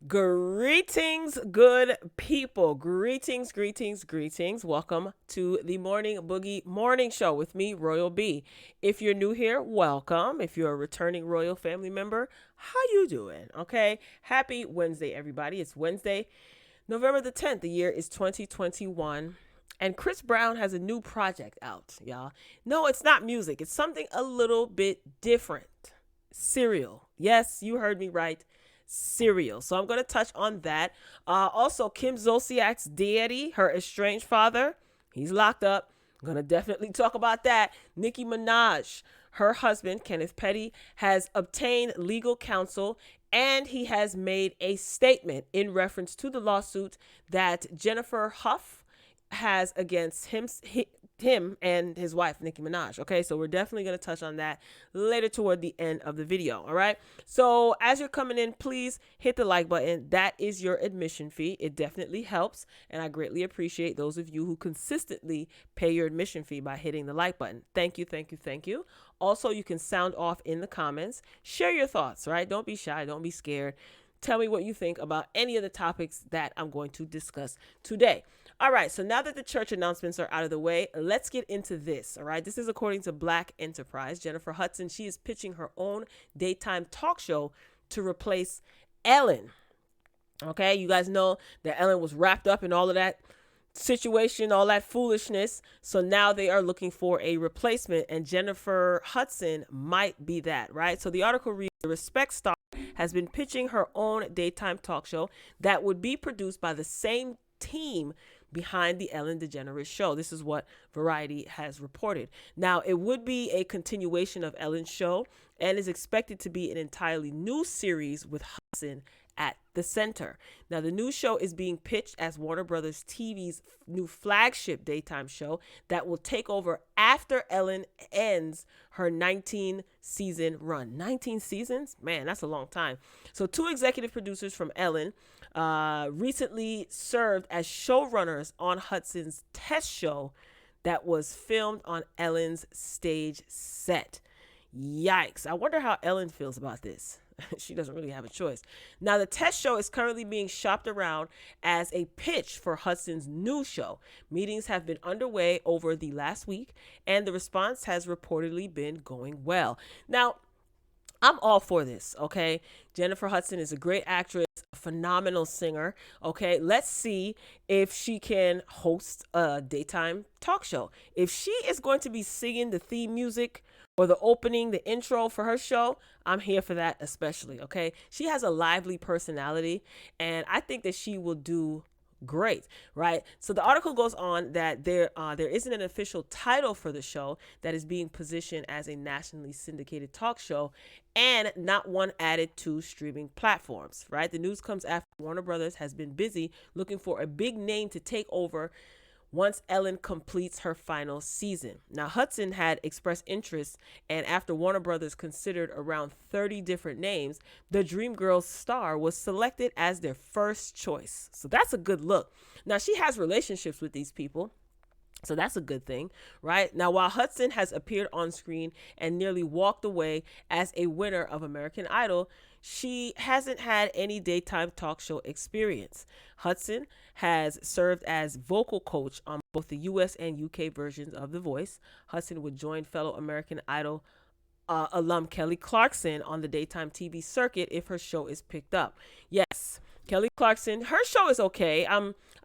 Greetings, good people. Greetings, greetings, greetings. Welcome to the Morning Boogie Morning Show with me, Royal B. If you're new here, welcome. If you're a returning Royal family member, how you doing? Okay. Happy Wednesday, everybody. It's Wednesday, November the 10th. The year is 2021. And Chris Brown has a new project out, y'all. No, it's not music. It's something a little bit different. Cereal. Yes, you heard me right. Cereal. So I'm going to touch on that. Also, Kim Zolciak's daddy, her estranged father, he's locked up. I'm going to definitely talk about that. Nicki Minaj, her husband, Kenneth Petty, has obtained legal counsel and he has made a statement in reference to the lawsuit that Jennifer Huff has against him and his wife, Nicki Minaj. Okay, so we're definitely going to touch on that later toward the end of the video. All right, so as you're coming in, please hit the like button. That is your admission fee. It definitely helps, and I greatly appreciate those of you who consistently pay your admission fee by hitting the like button. Thank you, thank you, thank you. Also, you can sound off in the comments. Share your thoughts, right? Don't be shy, don't be scared. Tell me what you think about any of the topics that I'm going to discuss today. All right, so now that the church announcements are out of the way, let's get into this. All right, this is according to Black Enterprise. Jennifer Hudson, she is pitching her own daytime talk show to replace Ellen. Okay, you guys know that Ellen was wrapped up in all of that situation, all that foolishness. So now they are looking for a replacement, and Jennifer Hudson might be that, right? So the article reads, the Respect star has been pitching her own daytime talk show that would be produced by the same team behind the Ellen DeGeneres show. This is what Variety has reported. Now, it would be a continuation of Ellen's show and is expected to be an entirely new series with Hudson at the center. Now, the new show is being pitched as Warner Brothers TV's new flagship daytime show that will take over after Ellen ends her 19-season run. 19 seasons? Man, that's a long time. So two executive producers from Ellen recently served as showrunners on Hudson's test show that was filmed on Ellen's stage set. Yikes. I wonder how Ellen feels about this. She doesn't really have a choice. Now, the test show is currently being shopped around as a pitch for Hudson's new show. Meetings have been underway over the last week, and the response has reportedly been going well. Now, I'm all for this, okay? Jennifer Hudson is a great actress, a phenomenal singer, okay? Let's see if she can host a daytime talk show. If she is going to be singing the theme music or the opening, the intro for her show, I'm here for that especially, okay? She has a lively personality, and I think that she will do great, right? So the article goes on that there isn't an official title for the show that is being positioned as a nationally syndicated talk show, and not one added to streaming platforms, right? The news comes after Warner Brothers has been busy looking for a big name to take over once Ellen completes her final season. Now, Hudson had expressed interest, and after Warner Brothers considered around 30 different names, the Dreamgirls star was selected as their first choice. So that's a good look. Now, she has relationships with these people, so that's a good thing, right? Now, while Hudson has appeared on screen and nearly walked away as a winner of American Idol, she hasn't had any daytime talk show experience. Hudson has served as vocal coach on both the US and UK versions of The Voice. Hudson would join fellow American Idol alum Kelly Clarkson on the daytime TV circuit if her show is picked up. Yes, Kelly Clarkson, her show is okay.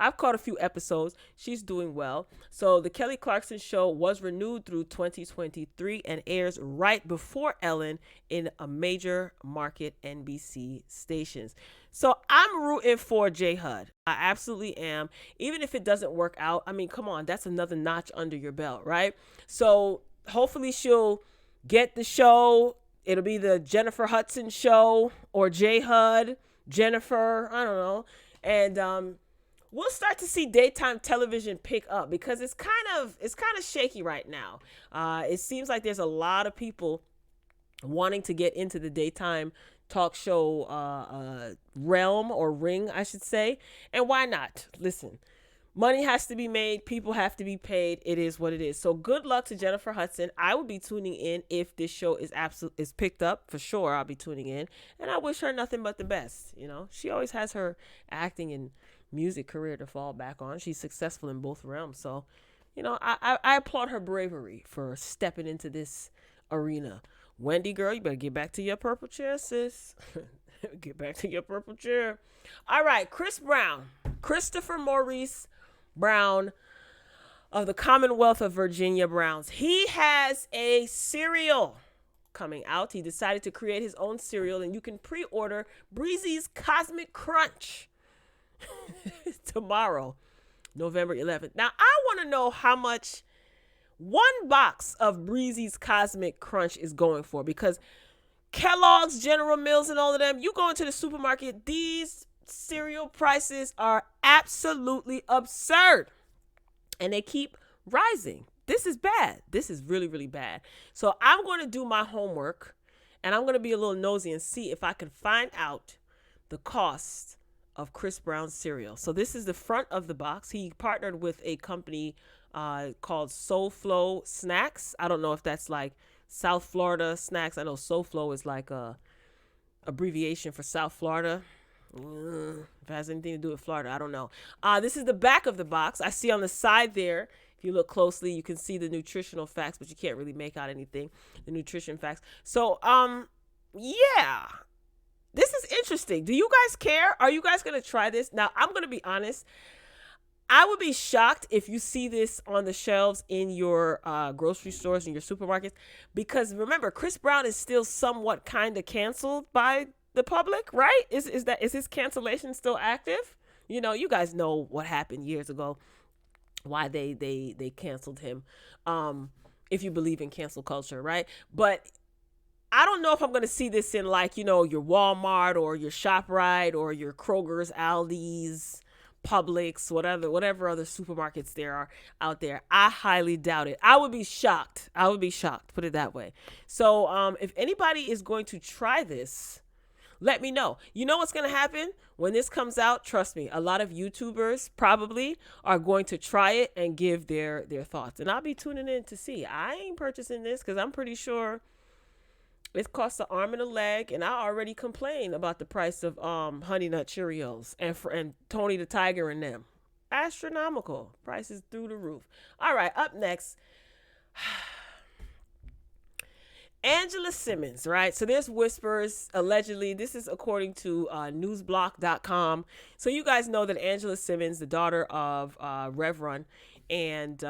I've caught a few episodes. She's doing well. So the Kelly Clarkson show was renewed through 2023 and airs right before Ellen in a major market NBC stations. So I'm rooting for J Hud. I absolutely am. Even if it doesn't work out, I mean, come on, that's another notch under your belt, right? So hopefully she'll get the show. It'll be the Jennifer Hudson show or J Hud, Jennifer, I don't know. And we'll start to see daytime television pick up because it's kind of shaky right now. It seems like there's a lot of people wanting to get into the daytime talk show realm or ring, I should say. And why not? Listen, money has to be made. People have to be paid. It is what it is. So good luck to Jennifer Hudson. I will be tuning in if this show is picked up for sure. I'll be tuning in, and I wish her nothing but the best. She always has her acting and music career to fall back on. She's successful in both realms. So, I applaud her bravery for stepping into this arena. Wendy, girl, you better get back to your purple chair, sis. Get back to your purple chair. All right, Christopher Maurice Brown of the Commonwealth of Virginia Browns. He has a cereal coming out. He decided to create his own cereal, and you can pre-order Breezy's Cosmic Crunch tomorrow, November 11th. Now, I want to know how much one box of Breezy's Cosmic Crunch is going for, because Kellogg's, General Mills, and all of them, you go into the supermarket, these cereal prices are absolutely absurd, and they keep rising. This is bad. This is really, really bad. So I'm going to do my homework, and I'm going to be a little nosy and see if I can find out the cost of Chris Brown's cereal. So this is the front of the box. He partnered with a company called Soul Flow Snacks. I don't know if that's like South Florida Snacks. I know Soul Flow is like a abbreviation for South Florida. If it has anything to do with Florida, I don't know. This is the back of the box. I see on the side there, if you look closely, you can see the nutritional facts, but you can't really make out anything, the nutrition facts. So, yeah, this is interesting. Do you guys care? Are you guys going to try this? Now, I'm going to be honest. I would be shocked if you see this on the shelves in your grocery stores and your supermarkets, because remember, Chris Brown is still somewhat kind of canceled by the public, right? Is his cancellation still active? You guys know what happened years ago, why they canceled him. If you believe in cancel culture, right? But I don't know if I'm going to see this in like, your Walmart or your ShopRite or your Kroger's, Aldi's, Publix, whatever other supermarkets there are out there. I highly doubt it. I would be shocked. Put it that way. So if anybody is going to try this, let me know. You know what's going to happen when this comes out? Trust me, a lot of YouTubers probably are going to try it and give their thoughts. And I'll be tuning in to see. I ain't purchasing this because I'm pretty sure it costs an arm and a leg, and I already complained about the price of Honey Nut Cheerios and Tony the Tiger and them. Astronomical. Prices through the roof. All right, up next, Angela Simmons, right? So there's whispers, allegedly. This is according to newsblock.com. So you guys know that Angela Simmons, the daughter of Rev Run, and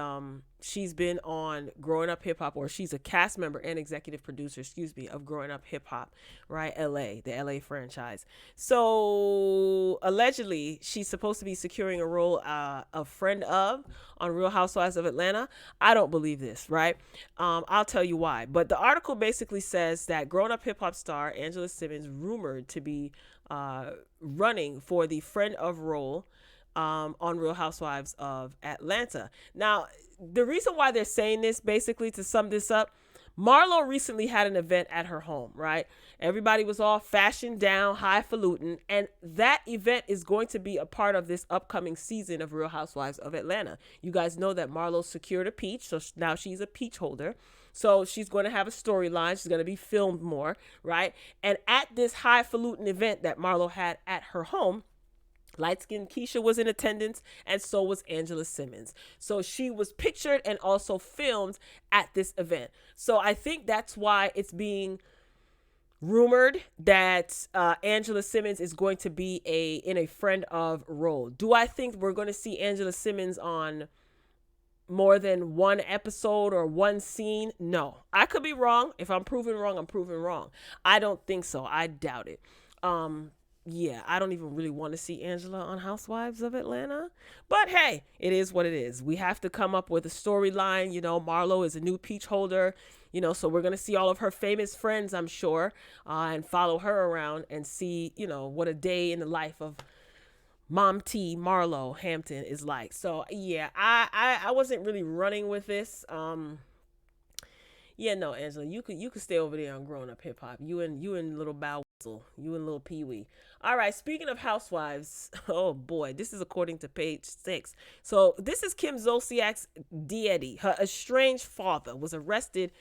she's been on Growing Up Hip Hop, or she's a cast member and executive producer, of Growing Up Hip Hop, right? the LA franchise. So allegedly, she's supposed to be securing a role, a friend of, on Real Housewives of Atlanta. I don't believe this, right? I'll tell you why. But the article basically says that Growing Up Hip Hop star Angela Simmons rumored to be running for the friend of role on Real Housewives of Atlanta. Now, the reason why they're saying this, basically, to sum this up, Marlo recently had an event at her home, right? Everybody was all fashioned down, highfalutin, and that event is going to be a part of this upcoming season of Real Housewives of Atlanta. You guys know that Marlo secured a peach, so now she's a peach holder. So she's going to have a storyline. She's going to be filmed more, right? And at this highfalutin event that Marlo had at her home, light-skinned Keisha was in attendance, and so was Angela Simmons. So she was pictured and also filmed at this event. So I think that's why it's being rumored that Angela Simmons is going to be in a friend of role. Do I think we're going to see Angela Simmons on more than one episode or one scene? No. I could be wrong. If I'm proven wrong, I'm proven wrong. I don't think so. I doubt it. Yeah, I don't even really want to see Angela on Housewives of Atlanta. But hey, it is what it is. We have to come up with a storyline. Marlo is a new peach holder, so we're going to see all of her famous friends, I'm sure, and follow her around and see, what a day in the life of Mom T, Marlo Hampton is like. So yeah, I wasn't really running with this. Yeah, no, Angela, you could stay over there on growing up hip hop. You and little Bow Weasel, you and little Pee Wee. All right. Speaking of housewives, oh boy, this is according to page 6. So this is Kim Zolciak's deity. Her estranged father was arrested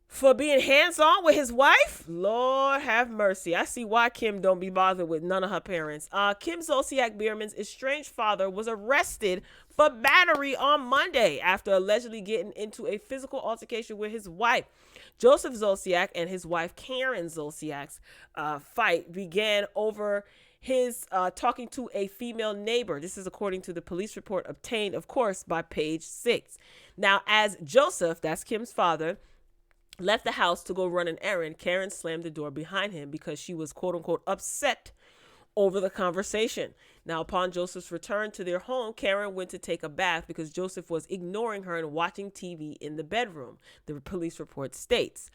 for being hands-on with his wife. Lord have mercy. I see why Kim don't be bothered with none of her parents. Kim Zolciak Bierman's estranged father was arrested for battery on Monday after allegedly getting into a physical altercation with his wife. Joseph Zolciak and his wife Karen Zolciak's fight began over his talking to a female neighbor. This is according to the police report obtained, of course, by page 6. Now, as Joseph, that's Kim's father, left the house to go run an errand, Karen slammed the door behind him because she was, quote unquote, upset over the conversation. Now, upon Joseph's return to their home, Karen went to take a bath because Joseph was ignoring her and watching TV in the bedroom, the police report states.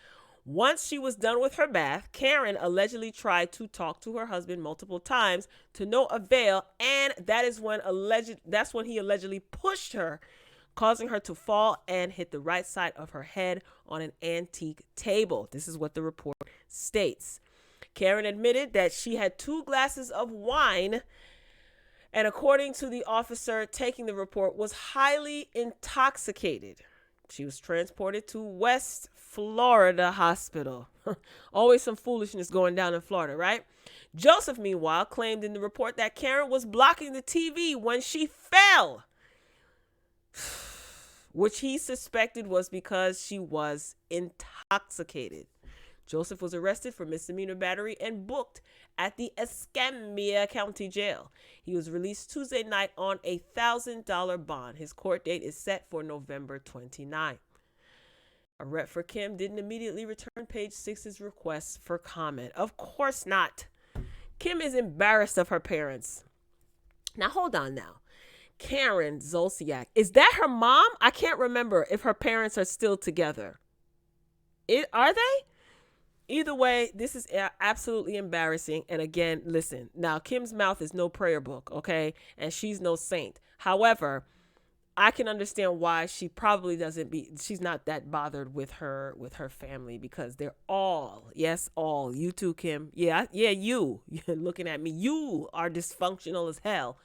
Once she was done with her bath, Karen allegedly tried to talk to her husband multiple times to no avail, and that's when he allegedly pushed her, causing her to fall and hit the right side of her head on an antique table. This is what the report states. Karen admitted that she had 2 glasses of wine and, according to the officer taking the report, was highly intoxicated. She was transported to West Florida Hospital. Always some foolishness going down in Florida, right? Joseph, meanwhile, claimed in the report that Karen was blocking the TV when she fell, which he suspected was because she was intoxicated. Joseph was arrested for misdemeanor battery and booked at the Escambia County Jail. He was released Tuesday night on a $1,000 bond. His court date is set for November 29. A rep for Kim didn't immediately return page 6's request for comment. Of course not. Kim is embarrassed of her parents. Now, hold on now. Karen Zolciak, is that her mom? I can't remember if her parents are still together. Are they? Either way, this is absolutely embarrassing. And again, listen, now Kim's mouth is no prayer book, okay? And she's no saint. However, I can understand why she probably she's not that bothered with her family, because they're all, yes, all, you too, Kim. Yeah, you're looking at me. You are dysfunctional as hell,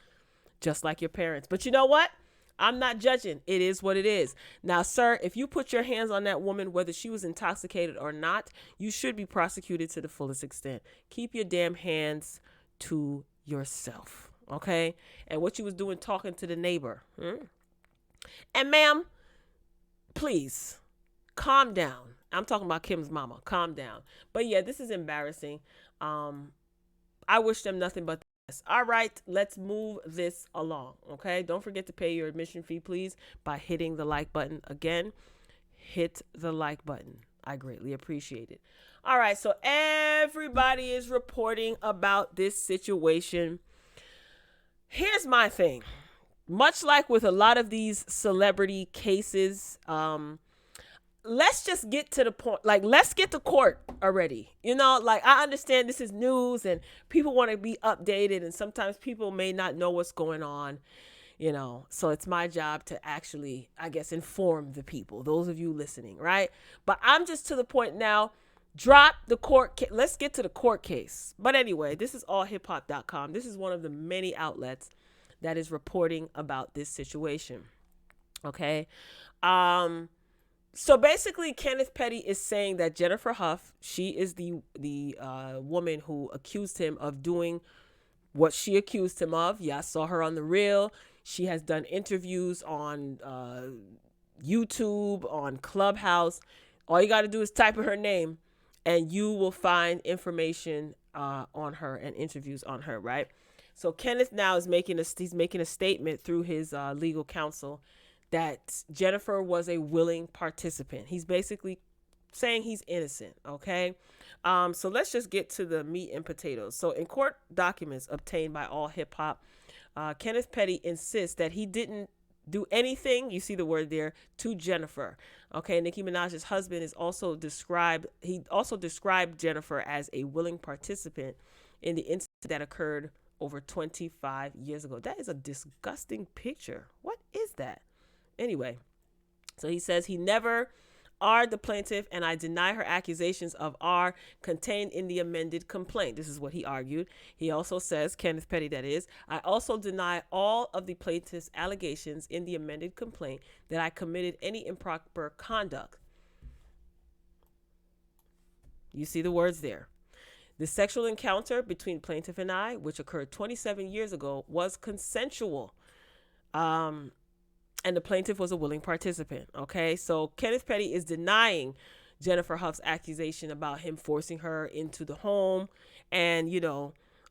just like your parents. But you know what? I'm not judging. It is what it is. Now, sir, if you put your hands on that woman, whether she was intoxicated or not, you should be prosecuted to the fullest extent. Keep your damn hands to yourself, okay? And what you was doing talking to the neighbor. And ma'am, please, calm down. I'm talking about Kim's mama. Calm down. But yeah, this is embarrassing. I wish them nothing but all right, let's move this along, okay? Don't forget to pay your admission fee, please, by hitting the like button. Again, hit the like button. I greatly appreciate it. All right, so everybody is reporting about this situation. Here's my thing. Much like with a lot of these celebrity cases, let's just get to the point. Like, let's get to court already. You know, like, I understand this is news and people want to be updated, and sometimes people may not know what's going on, you know. So it's my job to actually, I guess, inform the people, those of you listening, right? But I'm just to the point now. Drop the court case. Let's get to the court case. But anyway, this is allhiphop.com. This is one of the many outlets that is reporting about this situation. Okay. So basically, Kenneth Petty is saying that Jennifer Huff, she is the woman who accused him of doing what she accused him of. Yeah, I saw her on The Real. She has done interviews on YouTube, on Clubhouse. All you got to do is type in her name, and you will find information on her and interviews on her, right? So Kenneth now is making a statement through his legal counsel that Jennifer was a willing participant. He's basically saying he's innocent, okay? So let's just get to the meat and potatoes. So in court documents obtained by All Hip Hop, Kenneth Petty insists that he didn't do anything, you see the word there, to Jennifer. Okay, Nicki Minaj's husband is also described Jennifer as a willing participant in the incident that occurred over 25 years ago. That is a disgusting picture. What is that? Anyway, so he says he never R, the plaintiff, and I deny her accusations of R contained in the amended complaint. This is what he argued. He also says, Kenneth Petty that is, I also deny all of the plaintiff's allegations in the amended complaint that I committed any improper conduct. You see the words there. The sexual encounter between plaintiff and I, which occurred 27 years ago, was consensual. And the plaintiff was a willing participant. Okay, so Kenneth Petty is denying Jennifer Huff's accusation about him forcing her into the home and,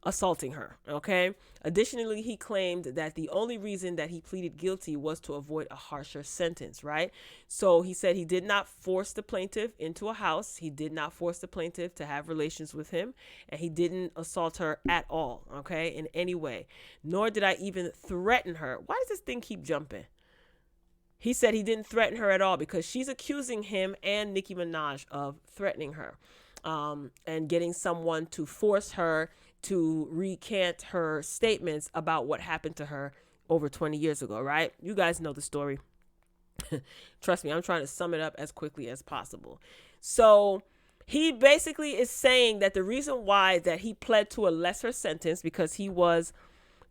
assaulting her. Okay. Additionally, he claimed that the only reason that he pleaded guilty was to avoid a harsher sentence. Right. So he said he did not force the plaintiff into a house. He did not force the plaintiff to have relations with him, and he didn't assault her at all. Okay. In any way, nor did I even threaten her. Why does this thing keep jumping? He said he didn't threaten her at all because she's accusing him and Nicki Minaj of threatening her, and getting someone to force her to recant her statements about what happened to her over 20 years ago, right? You guys know the story. Trust me, I'm trying to sum it up as quickly as possible. So he basically is saying that the reason why that he pled to a lesser sentence because he was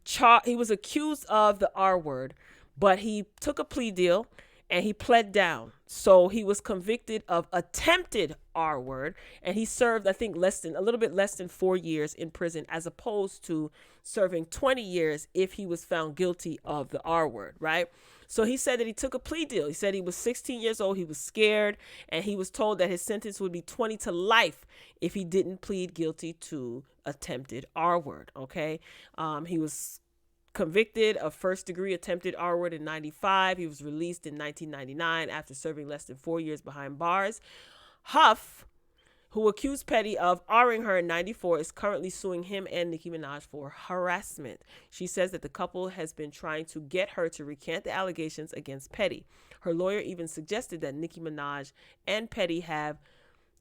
accused of the R word, but he took a plea deal and he pled down. So he was convicted of attempted R word, and he served, I think, a little bit less than 4 years in prison, as opposed to serving 20 years if he was found guilty of the R word, right? So he said that he took a plea deal. He said he was 16 years old. He was scared, and he was told that his sentence would be 20 to life if he didn't plead guilty to attempted R word. Okay. He was convicted of first-degree attempted R word in 95. He was released in 1999 after serving less than 4 years behind bars. Huff, who accused Petty of R-ing her in 94, is currently suing him and Nicki Minaj for harassment. She says that the couple has been trying to get her to recant the allegations against Petty. Her lawyer even suggested that Nicki Minaj and Petty have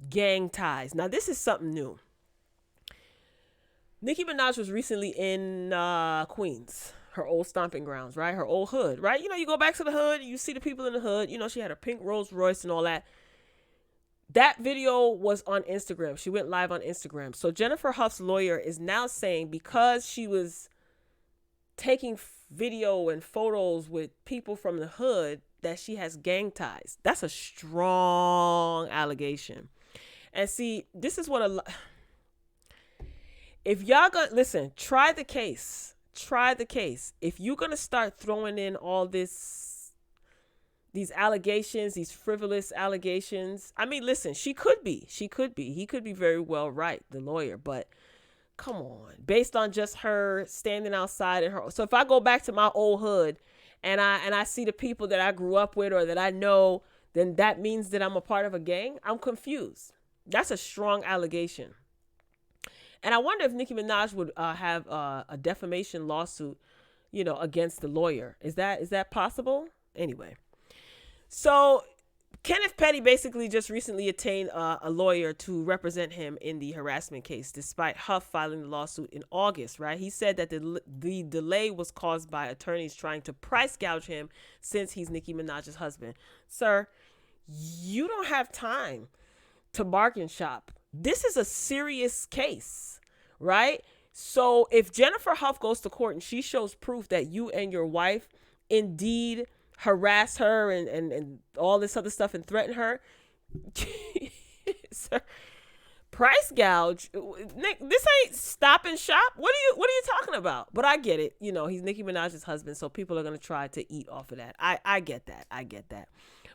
gang ties. Now, this is something new. Nicki Minaj was recently in Queens, her old stomping grounds, right? Her old hood, right? You go back to the hood, you see the people in the hood. She had a pink Rolls Royce and all that. That video was on Instagram. She went live on Instagram. So Jennifer Huff's lawyer is now saying because she was taking video and photos with people from the hood that she has gang ties. That's a strong allegation. And see, this is what if y'all gonna listen, try the case. If you're gonna start throwing in all these allegations, these frivolous allegations, I mean, listen, he could be very well right, the lawyer, but come on, based on just her standing outside in her. So if I go back to my old hood and I see the people that I grew up with or that I know, then that means that I'm a part of a gang. I'm confused. That's a strong allegation. And I wonder if Nicki Minaj would have a defamation lawsuit, against the lawyer. Is that possible? Anyway, so Kenneth Petty basically just recently attained a lawyer to represent him in the harassment case, despite Huff filing the lawsuit in August, right? He said that the delay was caused by attorneys trying to price gouge him since he's Nicki Minaj's husband. Sir, you don't have time to bargain shop. This is a serious case, right? So if Jennifer Huff goes to court and she shows proof that you and your wife indeed harass her and all this other stuff and threaten her, sir, price gouge. Nick, this ain't stop and shop. What are you talking about? But I get it. He's Nicki Minaj's husband, so people are gonna try to eat off of that. I get that.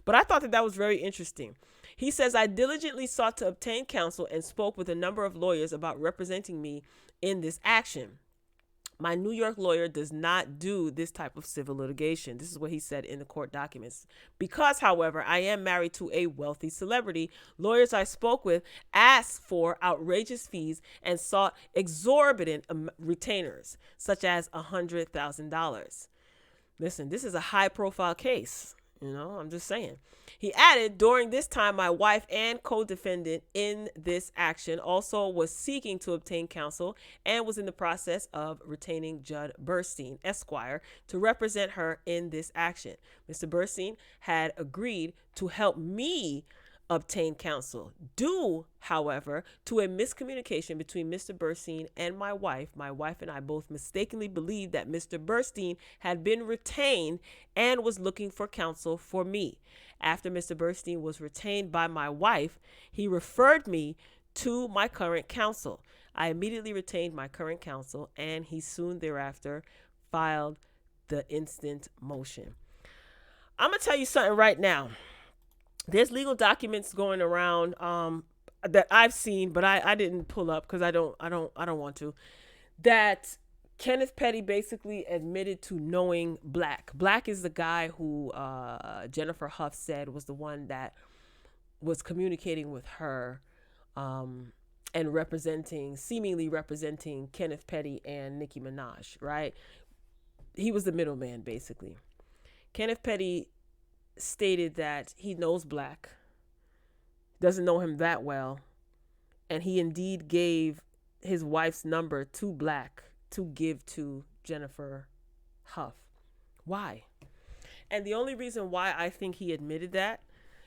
But I thought that was very interesting. He says, I diligently sought to obtain counsel and spoke with a number of lawyers about representing me in this action. My New York lawyer does not do this type of civil litigation. This is what he said in the court documents. Because, however, I am married to a wealthy celebrity, lawyers I spoke with asked for outrageous fees and sought exorbitant retainers, such as $100,000. Listen, this is a high-profile case. I'm just saying. He added, during this time, my wife and co-defendant in this action also was seeking to obtain counsel and was in the process of retaining Judd Burstein, Esquire, to represent her in this action. Mr. Burstein had agreed to help me obtain counsel, due, however, to a miscommunication between Mr. Burstein and my wife. My wife and I both mistakenly believed that Mr. Burstein had been retained and was looking for counsel for me. After Mr. Burstein was retained by my wife, he referred me to my current counsel. I immediately retained my current counsel, and he soon thereafter filed the instant motion. I'm going to tell you something right now. There's legal documents going around that I've seen, but I didn't pull up because I don't want to. That Kenneth Petty basically admitted to knowing Black. Black is the guy who Jennifer Huff said was the one that was communicating with her and seemingly representing Kenneth Petty and Nicki Minaj, right? He was the middleman, basically. Kenneth Petty stated that he knows Black, doesn't know him that well, and he indeed gave his wife's number to Black to give to Jennifer Huff. Why? And the only reason why I think he admitted that,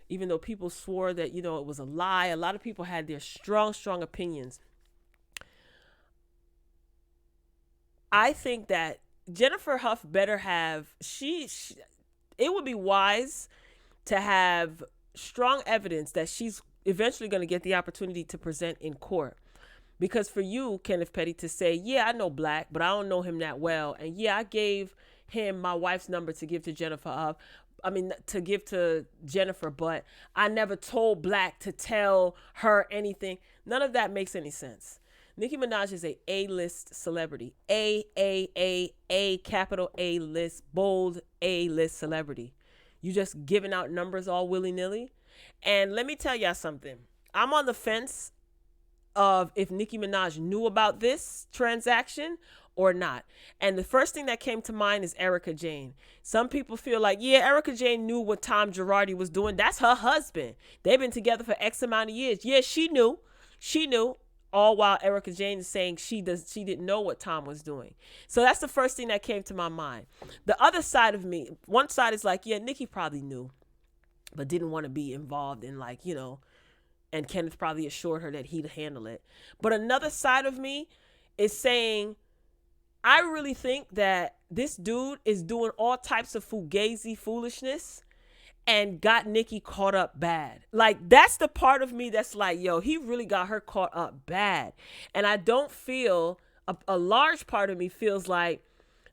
even though people swore that, it was a lie, a lot of people had their strong opinions. I think that Jennifer Huff better have, it would be wise to have strong evidence that she's eventually going to get the opportunity to present in court. Because for you, Kenneth Petty, to say, yeah, I know Black, but I don't know him that well. And yeah, I gave him my wife's number to give to to give to Jennifer, but I never told Black to tell her anything. None of that makes any sense. Nicki Minaj is a A-list celebrity. A, capital A-list, bold A-list celebrity. You just giving out numbers all willy-nilly. And let me tell y'all something. I'm on the fence of if Nicki Minaj knew about this transaction or not. And the first thing that came to mind is Erica Jane. Some people feel like, yeah, Erica Jane knew what Tom Girardi was doing. That's her husband. They've been together for X amount of years. Yeah, she knew. All while Erica Jane is saying she didn't know what Tom was doing. So that's the first thing that came to my mind. The other side of me, one side is like, yeah, Nicki probably knew, but didn't want to be involved in and Kenneth probably assured her that he'd handle it. But another side of me is saying, I really think that this dude is doing all types of fugazi foolishness and got Nicki caught up bad. Like, that's the part of me that's like, yo, he really got her caught up bad. And I don't feel, a large part of me feels like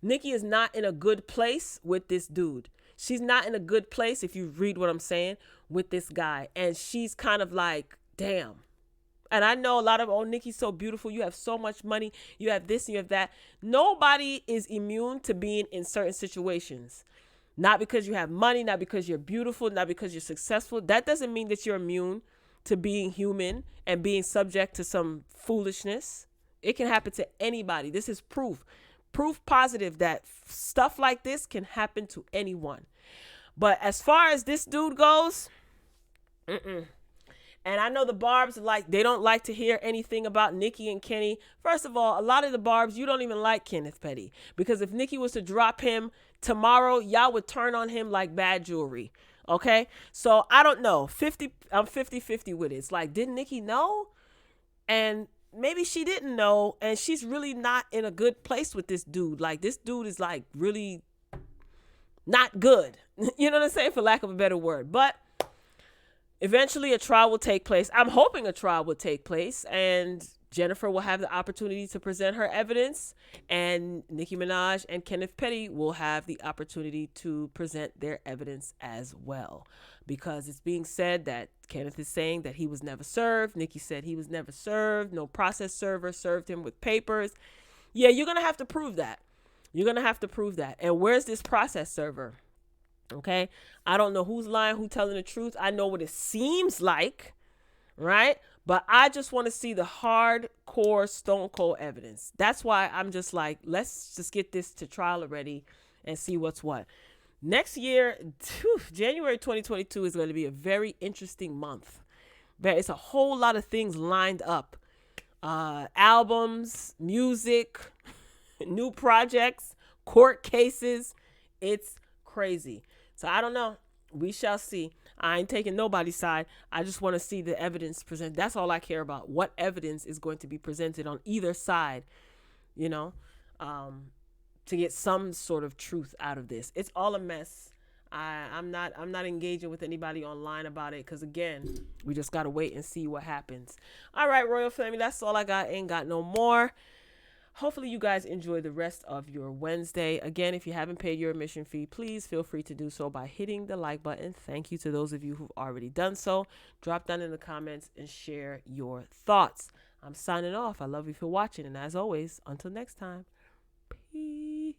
Nicki is not in a good place with this dude. She's not in a good place, if you read what I'm saying, with this guy. And she's kind of like, damn. And I know a lot of, oh, Nicki's so beautiful. You have so much money. You have this and you have that. Nobody is immune to being in certain situations. Not because you have money, not because you're beautiful, not because you're successful. That doesn't mean that you're immune to being human and being subject to some foolishness. It can happen to anybody. This is proof positive that stuff like this can happen to anyone. But as far as this dude goes, and I know the Barbs, they don't like to hear anything about Nicki and Kenny. First of all, a lot of the Barbs, you don't even like Kenneth Petty. Because if Nicki was to drop him tomorrow, y'all would turn on him like bad jewelry. Okay? So, I don't know. I'm 50-50 with it. It's like, didn't Nicki know? And maybe she didn't know. And she's really not in a good place with this dude. Like, this dude is, really not good. You know what I'm saying? For lack of a better word. But eventually a trial will take place. I'm hoping a trial will take place and Jennifer will have the opportunity to present her evidence and Nicki Minaj and Kenneth Petty will have the opportunity to present their evidence as well. Because it's being said that Kenneth is saying that he was never served. Nicki said he was never served. No process server served him with papers. Yeah, you're going to have to prove that. And where's this process server? Okay, I don't know who's lying, who's telling the truth. I know what it seems like, right? But I just want to see the hardcore stone cold evidence. That's why I'm just like, let's just get this to trial already and see what's what. Next year, January 2022 is going to be a very interesting month. It's a whole lot of things lined up. Albums, music, new projects, court cases. It's crazy. So I don't know. We shall see. I ain't taking nobody's side. I just want to see the evidence presented. That's all I care about. What evidence is going to be presented on either side, you know, to get some sort of truth out of this. It's all a mess. I'm not engaging with anybody online about it because again, we just gotta wait and see what happens. All right, Royal Family, that's all I got. Ain't got no more. Hopefully you guys enjoy the rest of your Wednesday. Again, if you haven't paid your admission fee, please feel free to do so by hitting the like button. Thank you to those of you who've already done so. Drop down in the comments and share your thoughts. I'm signing off. I love you for watching. And as always, until next time, peace.